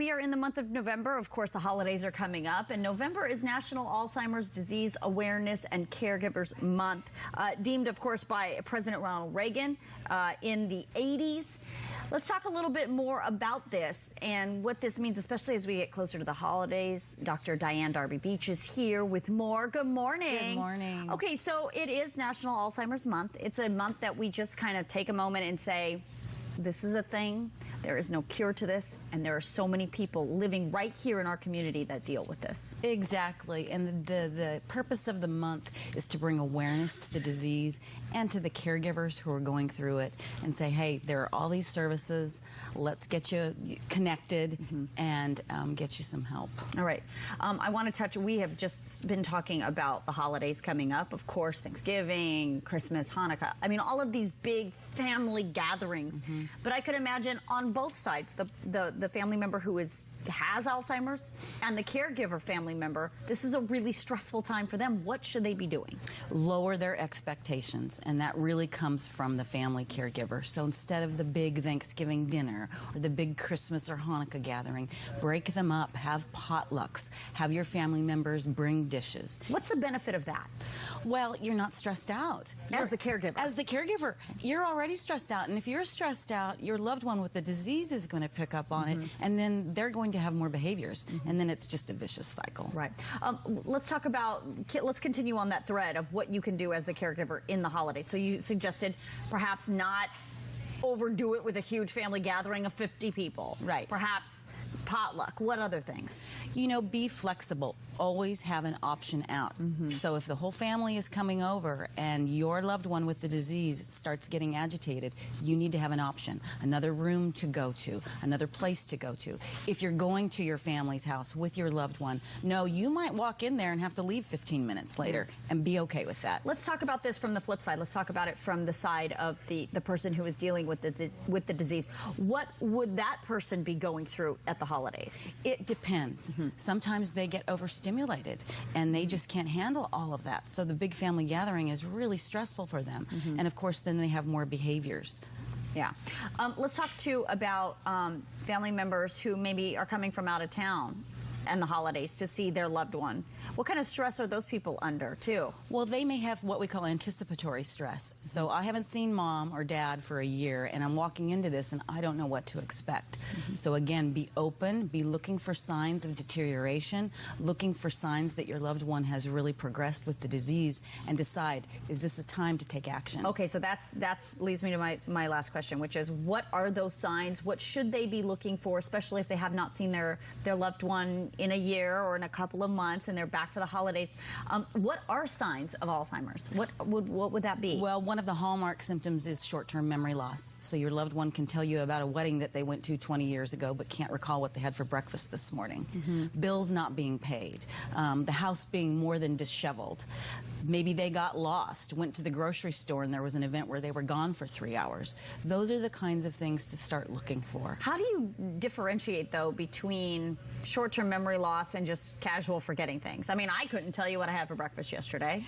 we are in the month of November. Of course, the holidays are coming up, and November is National Alzheimer's Disease Awareness and Caregivers Month, deemed, of course, by President Ronald Reagan in the 80s. Let's talk a little bit more about this and what this means, especially as we get closer to the holidays. Dr. Diane Darby Beach is here with more. Good morning. Good morning. Okay, so it is National Alzheimer's Month. It's a month that we just kind of take a moment and say, this is a thing. There is no cure to this, and there are so many people living right here in our community that deal with this. Exactly, and the purpose of the month is to bring awareness to the disease and to the caregivers who are going through it and say, hey, there are all these services. Let's get you connected and get you some help. All right. I want to touch, we have just been talking about the holidays coming up, of course, Thanksgiving, Christmas, Hanukkah. I mean, all of these big family gatherings. But I could imagine on both sides, the family member who has Alzheimer's and the caregiver family member, this is a really stressful time for them. What should they be doing? Lower their expectations, and that really comes from the family caregiver. So instead of the big Thanksgiving dinner or the big Christmas or Hanukkah gathering, break them up, have potlucks, have your family members bring dishes. What's the benefit of that? Well, you're not stressed out. As the caregiver. As the caregiver, you're already stressed out, and if you're stressed out, your loved one with the disease is going to pick up on it, and then they're going to have more behaviors, and then it's just a vicious cycle. Right. Let's talk about, let's continue on that thread of what you can do as the caregiver in the holidays. So you suggested perhaps not overdo it with a huge family gathering of 50 people. Right. Perhaps potluck. What other things? You know, be flexible. Always have an option out. So if the whole family is coming over and your loved one with the disease starts getting agitated, you need to have an option. Another room to go to, another place to go to. If you're going to your family's house with your loved one, no, you might walk in there and have to leave 15 minutes later and be okay with that. Let's talk about this from the flip side. Let's talk about it from the side of the person who is dealing with the disease. What would that person be going through at the holidays? It depends. Sometimes they get overstimulated and they just can't handle all of that. So the big family gathering is really stressful for them. And of course, then they have more behaviors. Yeah. Let's talk too about family members who maybe are coming from out of town and the holidays to see their loved one. What kind of stress are those people under, too? Well, they may have what we call anticipatory stress. So I haven't seen mom or dad for a year, and I'm walking into this, and I don't know what to expect. So again, be open, be looking for signs of deterioration, looking for signs that your loved one has really progressed with the disease, and decide, is this the time to take action? Okay, so that's leads me to my last question, which is, what are those signs? What should they be looking for, especially if they have not seen their loved one in a year or in a couple of months and they're back for the holidays? What are signs of Alzheimer's? What would that be? Well, one of the hallmark symptoms is short-term memory loss. So your loved one can tell you about a wedding that they went to 20 years ago but can't recall what they had for breakfast this morning. Bills not being paid. The house being more than disheveled. Maybe they got lost, went to the grocery store and there was an event where they were gone for 3 hours. Those are the kinds of things to start looking for. How do you differentiate, though, between short-term memory loss and just casual forgetting things? I mean, I couldn't tell you what I had for breakfast yesterday.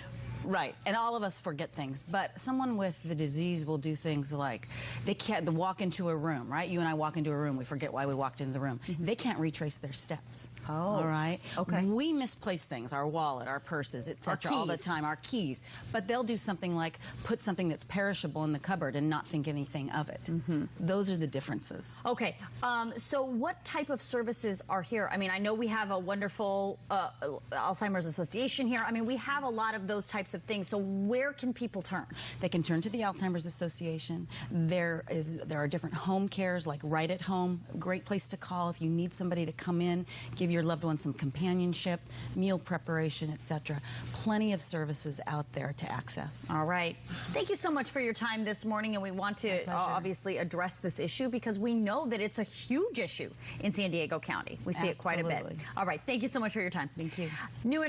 Right, and all of us forget things, but someone with the disease will do things like, they can't walk into a room, right? You and I walk into a room, we forget why we walked into the room. They can't retrace their steps. Oh, all right? Okay. We misplace things, our wallet, our purses, etc. all the time, our keys, but they'll do something like put something that's perishable in the cupboard and not think anything of it. Those are the differences. Okay, so what type of services are here? I mean, I know we have a wonderful Alzheimer's Association here. I mean, we have a lot of those types of things. So where can people turn? They can turn to the Alzheimer's Association. There are different home cares like Right at Home, a great place to call if you need somebody to come in, give your loved one some companionship, meal preparation, etc. Plenty of services out there to access. All right. Thank you so much for your time this morning, and we want to obviously address this issue because we know that it's a huge issue in San Diego County. We see it quite a bit. All right. Thank you so much for your time. Thank you. New